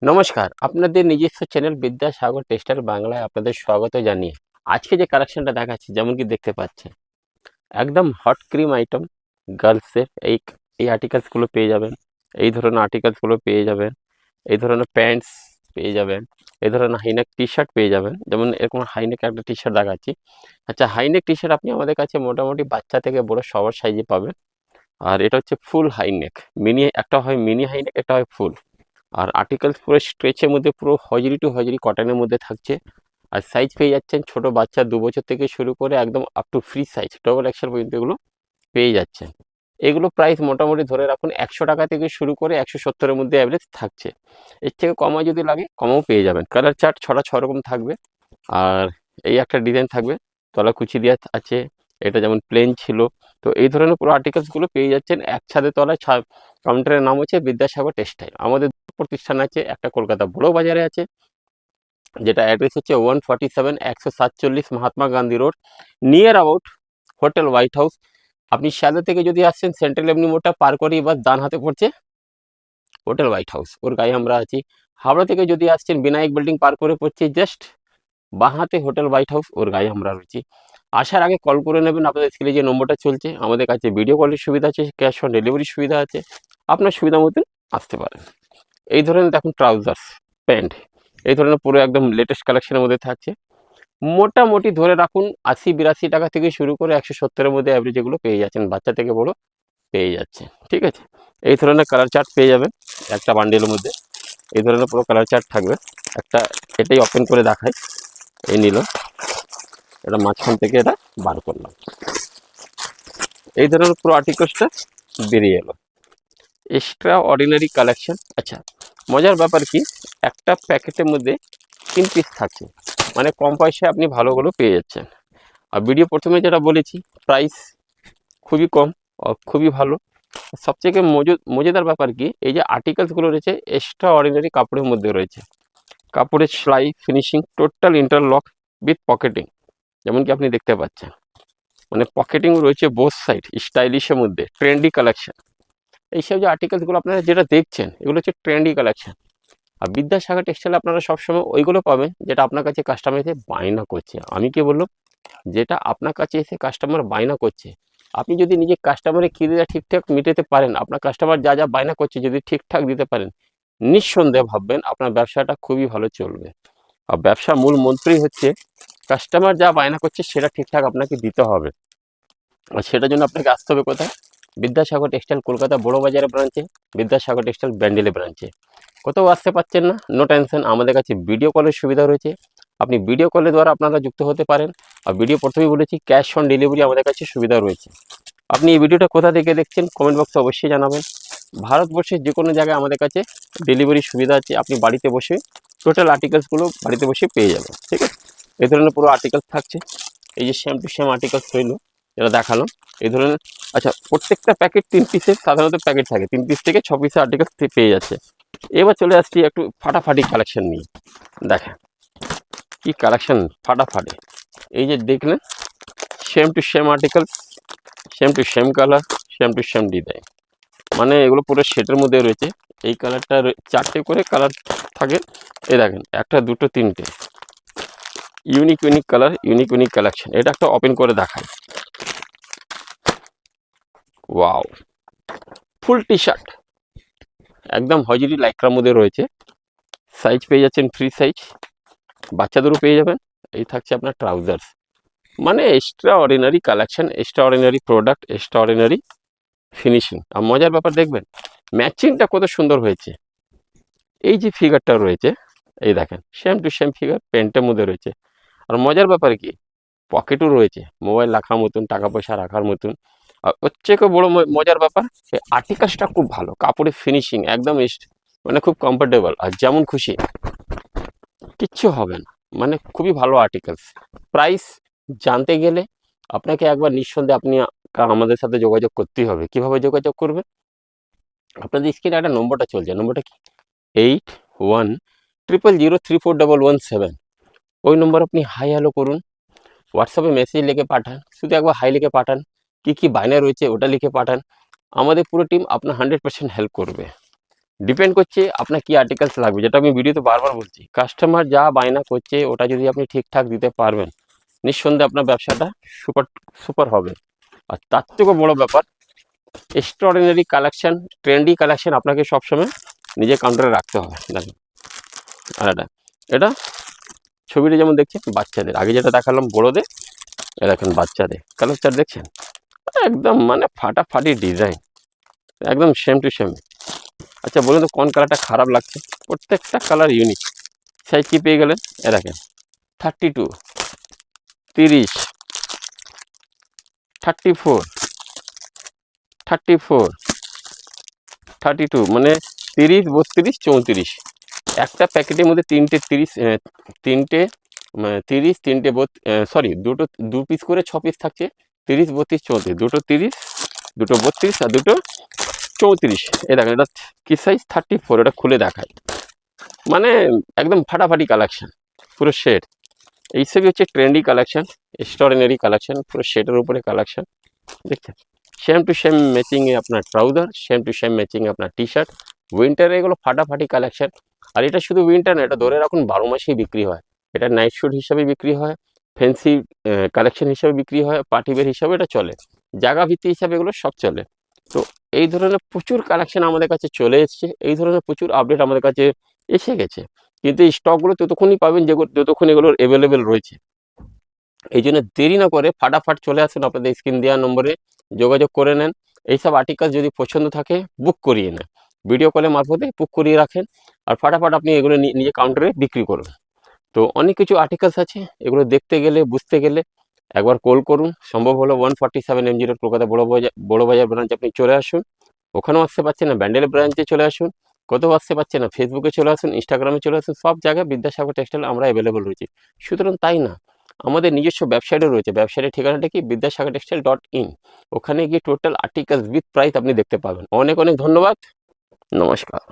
নমস্কার, আপনাদের নিজস্ব চ্যানেল বিদ্যাসাগর টেক্সটাইল বাংলায় আপনাদের স্বাগত জানিয়ে আজকে যে কালেকশনটা দেখাচ্ছি যেমন কি দেখতে পাচ্ছেন একদম হট ক্রিম আইটেম গার্লসের এই আর্টিকেলসগুলো পেয়ে যাবেন। এই ধরনের আর্টিকেলসগুলো পেয়ে যাবেন, এই ধরনের প্যান্টস পেয়ে যাবেন, এই ধরনের হাইনেক টি শার্ট পেয়ে যাবেন। যেমন এরকম হাইনেক একটা টি শার্ট দেখাচ্ছি। আচ্ছা, হাইনেক টি শার্ট আপনি আমাদের কাছে মোটামুটি বাচ্চা থেকে বড় সবার সাইজে পাবেন। আর এটা হচ্ছে ফুল হাইনেক, মিনি একটা হয় মিনি হাইনেক, একটা হয় ফুল। আর আর্টিকেলস পুরো স্ট্রেচের মধ্যে পুরো হজরি টু হজরি কটনের মধ্যে থাকছে। আর সাইজ পেয়ে যাচ্ছেন ছোট বাচ্চা 2 বছর থেকে শুরু করে একদম up to free size double XL পর্যন্ত এগুলো পেয়ে যাচ্ছেন। এগুলো প্রাইস মোটামুটি ধরে রাখুন 100 টাকা থেকে শুরু করে 170-এর মধ্যে অ্যাভারেজ থাকছে। এর থেকে কমা যদি লাগে কমও পেয়ে যাবেন। কালার চার্ট 6 রকম থাকবে। আর এই একটা ডিজাইন থাকবে, তলা কুচি দেওয়া আছে। এটা যেমন প্লেন ছিল। তো এই ধরনের পুরো আর্টিকেলসগুলো পেয়ে যাচ্ছেন এক ছাদের তলায়। কাউন্টারের নাম হচ্ছে বিদ্যাসাগর টেক্সটাইল। আমাদের প্রতিষ্ঠান আছে, একটা কলকাতা বড় বাজারে আছে, যেটা অ্যাড্রেস হচ্ছে 147 Mahatma Gandhi road, near about hotel white house. আপনি শিয়ালদা থেকে যদি আসছেন সেন্ট্রাল এভিনিউ মোড়টা পার করে এবার ডান হাতে পড়ছে হোটেল হোয়াইট হাউস, ওর গায়ে আমরা আছি। হাওড়া থেকে যদি আসছেন বিনায়ক বিল্ডিং পার করে পড়ছে জাস্ট বাঁ হাতে হোটেল হোয়াইট হাউস, ওর গায়ে আমরা রয়েছি। আসার আগে কল করে নেবেন। আপনাদের স্ক্রিনে যে নম্বরটা চলছে, আমাদের কাছে ভিডিও কলের সুবিধা আছে, ক্যাশ অন ডেলিভারির সুবিধা আছে, আপনার সুবিধা মতন আসতে পারেন। এই ধরনের দেখুন ট্রাউজার্স, প্যান্ট, এই ধরনের পুরো একদম লেটেস্ট কালেকশনের মধ্যে থাকছে। মোটামুটি ধরে রাখুন 80-82 টাকা থেকে শুরু করে 170-এর মধ্যে অ্যাভারেজ এগুলো পেয়ে যাচ্ছেন, বাচ্চা থেকে বড় পেয়ে যাচ্ছে। ঠিক আছে, এই ধরনের কালার চার্ট পেয়ে যাবেন একটা বান্ডেলের মধ্যে। এই ধরনের পুরো কালার চার্ট থাকবে একটা। এটাই ওপেন করে দেখাই। এই নিল, এটা মাঝখান থেকে এটা বার করলাম, এই ধরনের পুরো আর্টিকেলসটা বেরিয়ে এলো। Extra ordinary collection. আচ্ছা, মজার ব্যাপার কি, একটা প্যাকেটের মধ্যে 3 পিস থাকছে, মানে কম পয়সায় আপনি ভালোগুলো পেয়ে যাচ্ছেন। আর ভিডিও প্রথমে যেটা বলেছি, প্রাইস খুবই কম, খুবই ভালো। সবথেকে মজাদার ব্যাপার কি, এই যে আর্টিকেলসগুলো রয়েছে এক্সট্রা অর্ডিনারি কাপড়ের মধ্যে রয়েছে। কাপড়ের সেলাই finishing total interlock with pocketing, যেমন কি আপনি দেখতে পাচ্ছেন। মানে পকেটিং রয়েছে বোথ সাইড, স্টাইলিশের মধ্যে ট্রেন্ডি কালেকশন। এইসব যে আর্টিকেলসগুলো আপনারা যেটা দেখছেন এগুলো হচ্ছে ট্রেন্ডি কালেকশন। আর বিদ্যাসাগর টেক্সটাইলে আপনারা সবসময় ওইগুলো পাবেন যেটা আপনার কাছে কাস্টমার এসে বায়না করছে। আমি কি বললাম, যেটা আপনার কাছে এসে কাস্টমার বায়না করছে। আপনি যদি নিজে কাস্টমারের খিদেটা ঠিকঠাক মেটাতে পারেন, আপনার কাস্টমার যা যা বায়না করছে যদি ঠিকঠাক দিতে পারেন, নিঃসন্দেহে ভাববেন আপনার ব্যবসাটা খুবই ভালো চলবে। আর ব্যবসার মূল মন্ত্রই হচ্ছে কাস্টমার যা বায়না করছে সেটা ঠিকঠাক আপনাকে দিতে হবে। আর সেটার জন্য আপনাকে আসতে হবে কোথায়? বিদ্যাসাগর টেক্সটাইল কলকাতা বড় বাজারে ব্রাঞ্চে, বিদ্যাসাগর টেক্সটাইল ব্যান্ডেলে ব্রাঞ্চে। কোথাও আসতে পারছেন না, নো টেনশন, আমাদের কাছে ভিডিও কলের সুবিধা রয়েছে। আপনি ভিডিও কলের দ্বারা আপনারা যুক্ত হতে পারেন। আর ভিডিও প্রথমেই বলেছি ক্যাশ অন ডেলিভারি আমাদের কাছে সুবিধা রয়েছে। আপনি এই ভিডিওটা কোথা থেকে দেখছেন কমেন্ট বক্সে অবশ্যই জানাবেন। ভারতবর্ষের যে কোনো জায়গায় আমাদের কাছে ডেলিভারি সুবিধা আছে। আপনি বাড়িতে বসে টোটাল আর্টিকেলসগুলো বাড়িতে বসে পেয়ে যাবেন। ঠিক আছে, এই ধরনের পুরো আর্টিকেলস থাকছে। এই যে সেম টু সেম আর্টিকেলস রইল, যেটা দেখালাম এই ধরনের। আচ্ছা, প্রত্যেকটা প্যাকেট 3 পিসের সাধারণত প্যাকেট থাকে, 3 পিস থেকে 6 পিসের আর্টিকেলস পেয়ে যাচ্ছে। এবার চলে আসছি একটু ফাটাফাটি কালেকশন নিয়ে। দেখেন কি কালেকশন, ফাটাফাটি। এই যে দেখলেন same to same articles, same to same colour, same to same design, মানে এগুলো পুরো সেটের মধ্যে রয়েছে। এই কালারটা 4টে করে কালার থাকে। এই দেখেন, একটা দুটো তিনটে, unique unique colour, unique unique collection. এটা একটা ওপেন করে দেখায়। ওয়াও, ফুল টি শার্ট একদম হজরি লাইক্রার মধ্যে রয়েছে। সাইজ পেয়ে যাচ্ছেন ফ্রি সাইজ, বাচ্চাদেরও পেয়ে যাবেন। এই থাকছে আপনার ট্রাউজার্স, মানে extraordinary collection, extraordinary product, extraordinary finishing. আর মজার ব্যাপার দেখবেন ম্যাচিংটা কত সুন্দর হয়েছে। এই যে ফিগারটা রয়েছে, এই দেখেন সেম টু সেম ফিগার প্যান্টের মধ্যে রয়েছে। আর মজার ব্যাপার কি, পকেটও রয়েছে, মোবাইল রাখার মতন, টাকা পয়সা রাখার মতন। আর ওর থেকে বড় মজার ব্যাপার, এই আর্টিকেলসটা খুব ভালো, কাপড়ের ফিনিশিং একদম মানে খুব কমফোর্টেবল। আর যেমন খুশি কিচ্ছু হবে না, মানে খুবই ভালো আর্টিকেলস। প্রাইস জানতে গেলে আপনাকে একবার নিঃসন্দেহে আপনি আমাদের সাথে যোগাযোগ করতেই হবে। কিভাবে যোগাযোগ করবেন? আপনাদের স্ক্রিনে একটা নম্বরটা চলছে, নম্বরটা কি 8100034117। ওই নম্বর আপনি হাই হ্যালো করুন, হোয়াটসঅ্যাপে মেসেজ লিখে পাঠান, শুধু একবার হাই লিখে পাঠান, কি কি বায়না রয়েছে ওটা লিখে পাঠান। আমাদের পুরো টিম আপনার 100% হেল্প করবে। ডিপেন্ড করছে আপনার কি আর্টিকেলস লাগবে, যেটা আমি ভিডিওতে বারবার বলছি। কাস্টমার যা বায়না করছে ওটা যদি আপনি ঠিকঠাক দিতে পারবেন, নিঃসন্দেহে আপনার ব্যবসাটা সুপার সুপার হবে। আর তার থেকেও বড় ব্যাপার, এক্সট্রাঅর্ডিনারি কালেকশন, ট্রেন্ডি কালেকশন আপনাকে সবসময় নিজের কাউন্টারে রাখতে হবে। দেখেন, আর এটা ছবিটা যেমন দেখছেন বাচ্চাদের, আগে যেটা দেখালাম বড়দের, এ দেখেন বাচ্চাদের কালার দেখছেন, একদম মানে ফাটাফাটি ডিজাইন, একদম সেম টু সেম। আচ্ছা বলুন তো কোন কালারটা খারাপ লাগছে? প্রত্যেকটা কালার ইউনিক। সাইজ কি পেয়ে গেলেন? এ দেখেন 32, 30, 34, 34, 32, মানে 30, 32, 34। একটা প্যাকেটের মধ্যে তিনটে 30, তিনটে 30, তিনটে সরি দুটো, দু পিস করে 6 পিস থাকছে। 30, 32, 34, দুটো 30, দুটো 32 আর দুটো 34। এই দেখেন এটা কি সাইজ? 34। এটা খুলে দেখায়, মানে একদম ফাটাফাটি কালেকশন, পুরো শেড। এইসবই হচ্ছে ট্রেন্ডি কালেকশন, এক্সট্রাঅর্ডিনারি কালেকশন, পুরো শেডের উপরে কালেকশন। দেখছেন, সেম টু সেম ম্যাচিংয়ে আপনার ট্রাউজার, সেম টু সেম ম্যাচিংয়ে আপনার টি শার্ট। উইন্টারে এগুলো ফাটাফাটি কালেকশন। আর এটা শুধু উইন্টার না, এটা ধরে রাখুন 12 মাসেই বিক্রি হয়। এটা নাইট স্যুট হিসাবে বিক্রি হয়, ফ্যান্সি কালেকশন হিসাবে বিক্রি হয়, পার্টি ওয়্যার হিসাবে এটা চলে, জায়গা ভিত্তি হিসাবে এগুলো সব চলে। তো এই ধরনের প্রচুর কালেকশন আমাদের কাছে চলে এসছে, এই ধরনের প্রচুর আপডেট আমাদের কাছে এসে গেছে। কিন্তু এই স্টকগুলো ততক্ষণই পাবেন যতক্ষণ এগুলোর অ্যাভেলেবেল রয়েছে। এই জন্য দেরি না করে ফাটাফাট চলে আসুন, আপনাদের স্ক্রিন দেওয়া নম্বরে যোগাযোগ করে নেন। এইসব আর্টিকেল যদি পছন্দ থাকে বুক করিয়ে নেন, ভিডিও কলের মারফতে বুক করিয়ে রাখেন, আর ফাটাফাট আপনি এগুলো নিজে কাউন্টারে বিক্রি করুন। তো অনেক কিছু আর্টিকেলস আছে, এগুলো দেখতে গেলে বুঝতে গেলে একবার কল করুন। সম্ভব হলো 147 MG রোড, কলকাতা বড় বাজার ব্রাঞ্চ আপনি চলে আসুন। ওখানেও আসতে পারছেন না, ব্যান্ডেল ব্রাঞ্চে চলে আসুন। কোথাও আসতে পারছেন না, ফেসবুকে চলে আসুন, ইনস্টাগ্রামে চলে আসুন, সব জায়গায় বিদ্যাসাগর টেক্সটাইল আমরা অ্যাভেলেবল রয়েছি। সুতরাং তাই না, আমাদের নিজস্ব ওয়েবসাইটও রয়েছে। ওয়েবসাইটের ঠিকানাটা কি? vidyasagartextile.in। ওখানে গিয়ে টোটাল আর্টিকেলস উইথ প্রাইস আপনি দেখতে পাবেন। অনেক অনেক ধন্যবাদ, নমস্কার।